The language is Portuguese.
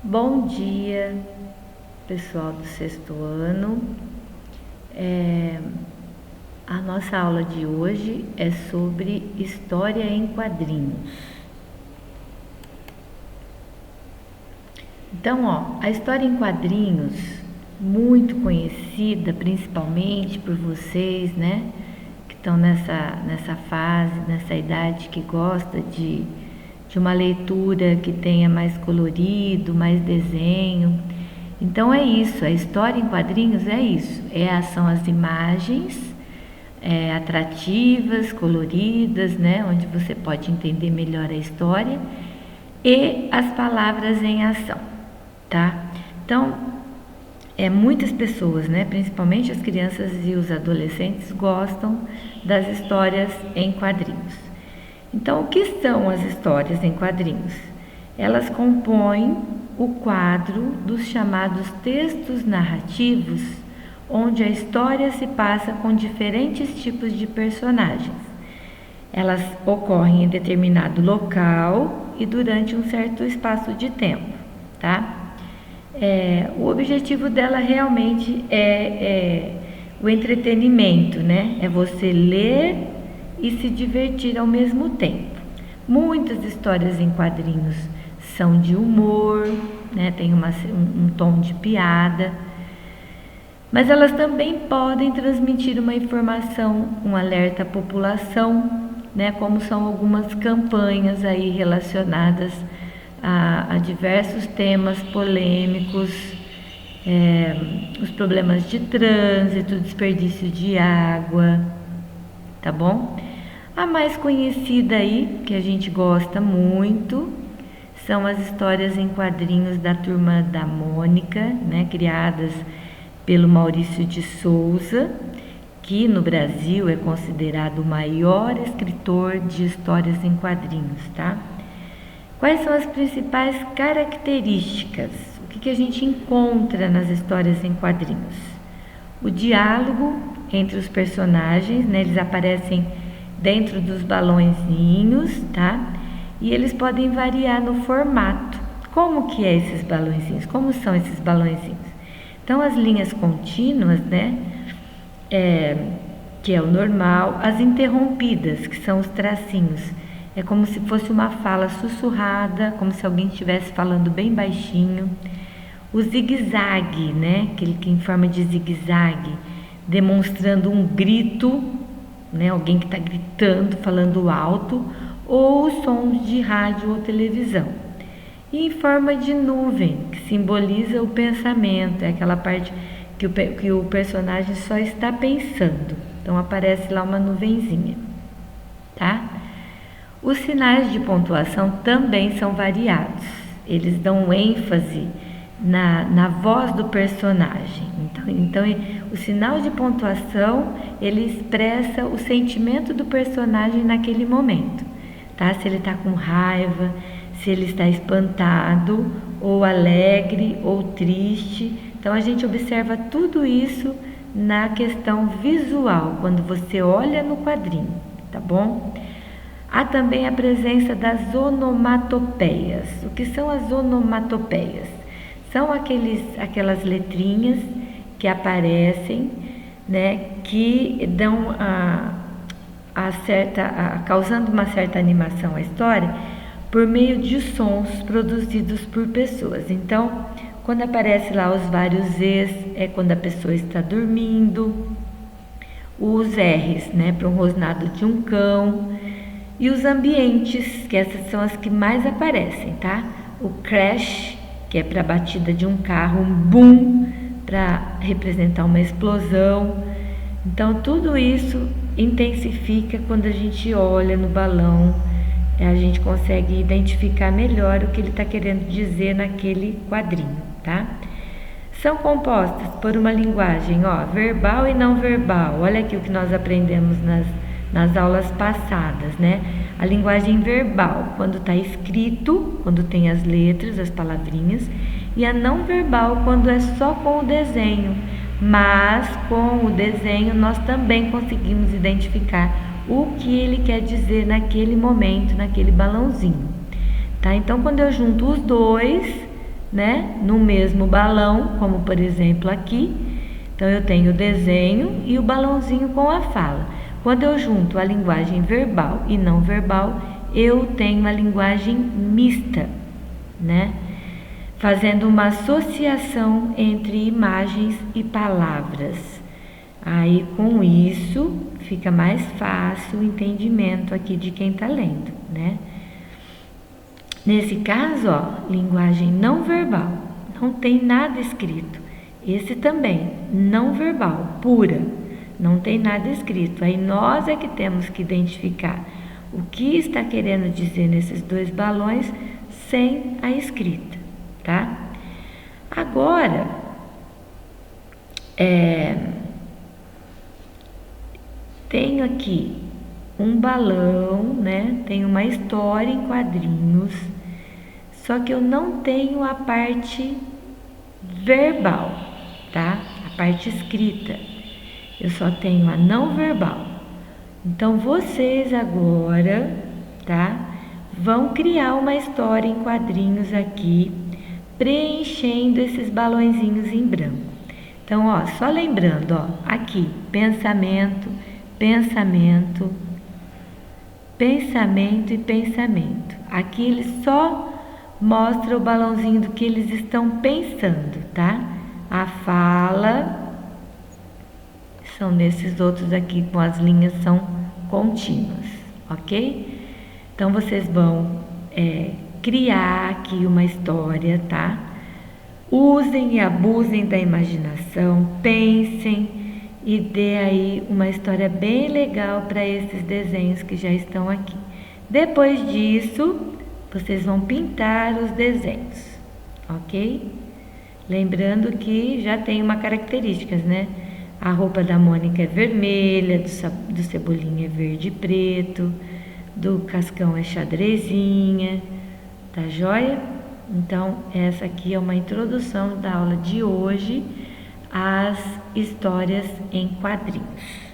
Bom dia, pessoal do sexto ano. A nossa aula de hoje é sobre história em quadrinhos. Então, a história em quadrinhos, muito conhecida principalmente por vocês, né? Que estão nessa fase, nessa idade que gosta de uma leitura que tenha mais colorido, mais desenho. Então é isso, a história em quadrinhos é isso, são as imagens atrativas, coloridas, né, onde você pode entender melhor a história e as palavras em ação, tá? Então, muitas pessoas, né, principalmente as crianças e os adolescentes, gostam das histórias em quadrinhos. Então, o que são as histórias em quadrinhos? Elas compõem o quadro dos chamados textos narrativos, onde a história se passa com diferentes tipos de personagens. Elas ocorrem em determinado local e durante um certo espaço de tempo, tá? O objetivo dela realmente é o entretenimento, né? É você ler e se divertir ao mesmo tempo. Muitas histórias em quadrinhos são de humor, né? Tem um tom de piada, mas elas também podem transmitir uma informação, um alerta à população, né? Como são algumas campanhas aí relacionadas a diversos temas polêmicos, os problemas de trânsito, desperdício de água, tá bom? A mais conhecida aí, que a gente gosta muito, são as histórias em quadrinhos da Turma da Mônica, né, criadas pelo Maurício de Souza, que no Brasil é considerado o maior escritor de histórias em quadrinhos, tá? Quais são as principais características? O que a gente encontra nas histórias em quadrinhos? O diálogo entre os personagens, né, eles aparecem dentro dos balõezinhos, tá? E eles podem variar no formato. Como que é esses balõezinhos? Como são esses balõezinhos? Então, as linhas contínuas, né? Que é o normal. As interrompidas, que são os tracinhos. É como se fosse uma fala sussurrada, como se alguém estivesse falando bem baixinho. O zigue-zague, né? Aquele que em forma de zigue-zague, demonstrando um grito, né? Alguém que está gritando, falando alto, ou sons de rádio ou televisão. E em forma de nuvem, que simboliza o pensamento, é aquela parte que o personagem só está pensando. Então aparece lá uma nuvenzinha, tá? Os sinais de pontuação também são variados. Eles dão ênfase na voz do personagem. Então, o sinal de pontuação, ele expressa o sentimento do personagem naquele momento, tá? Se ele está com raiva, se ele está espantado, ou alegre, ou triste. Então, a gente observa tudo isso na questão visual, quando você olha no quadrinho, tá bom? Há também a presença das onomatopeias. O que são as onomatopeias? São aquelas letrinhas que aparecem, né, que dão causando uma certa animação à história por meio de sons produzidos por pessoas. Então, quando aparece lá os vários Zs, é quando a pessoa está dormindo. Os Rs, né, para um rosnado de um cão. E os ambientes, que essas são as que mais aparecem, tá? O crash, que é para a batida de um carro, um boom, para representar uma explosão. Então, tudo isso intensifica quando a gente olha no balão, a gente consegue identificar melhor o que ele está querendo dizer naquele quadrinho, tá? São compostas por uma linguagem, verbal e não verbal. Olha aqui o que nós aprendemos nas aulas passadas, né? A linguagem verbal, quando está escrito, quando tem as letras, as palavrinhas, e a não verbal, quando é só com o desenho. Mas com o desenho nós também conseguimos identificar o que ele quer dizer naquele momento, naquele balãozinho, tá? Então, quando eu junto os dois, né, no mesmo balão, como por exemplo aqui. Então eu tenho o desenho e o balãozinho com a fala. Quando eu junto a linguagem verbal e não verbal, eu tenho a linguagem mista, né? Fazendo uma associação entre imagens e palavras. Aí com isso fica mais fácil o entendimento aqui de quem está lendo, né? Nesse caso, ó, linguagem não verbal, não tem nada escrito. Esse também, não verbal, pura, não tem nada escrito. Aí nós é que temos que identificar o que está querendo dizer nesses dois balões sem a escrita, tá? Agora, tenho aqui um balão, né? Tem uma história em quadrinhos, só que eu não tenho a parte verbal, tá? A parte escrita. Eu só tenho a não verbal. Então vocês agora, tá? Vão criar uma história em quadrinhos aqui, preenchendo esses balõezinhos em branco. Então, ó, só lembrando, ó, aqui, pensamento, pensamento, pensamento e pensamento. Aqui ele só mostra o balãozinho do que eles estão pensando, tá? A fala são nesses outros aqui, com as linhas são contínuas, ok? Então vocês vão criar aqui uma história, tá? Usem e abusem da imaginação, pensem e dê aí uma história bem legal para esses desenhos que já estão aqui. Depois disso, vocês vão pintar os desenhos, ok? Lembrando que já tem uma características, né? A roupa da Mônica é vermelha, do Cebolinha é verde e preto, do Cascão é xadrezinha, tá joia? Então, essa aqui é uma introdução da aula de hoje às histórias em quadrinhos.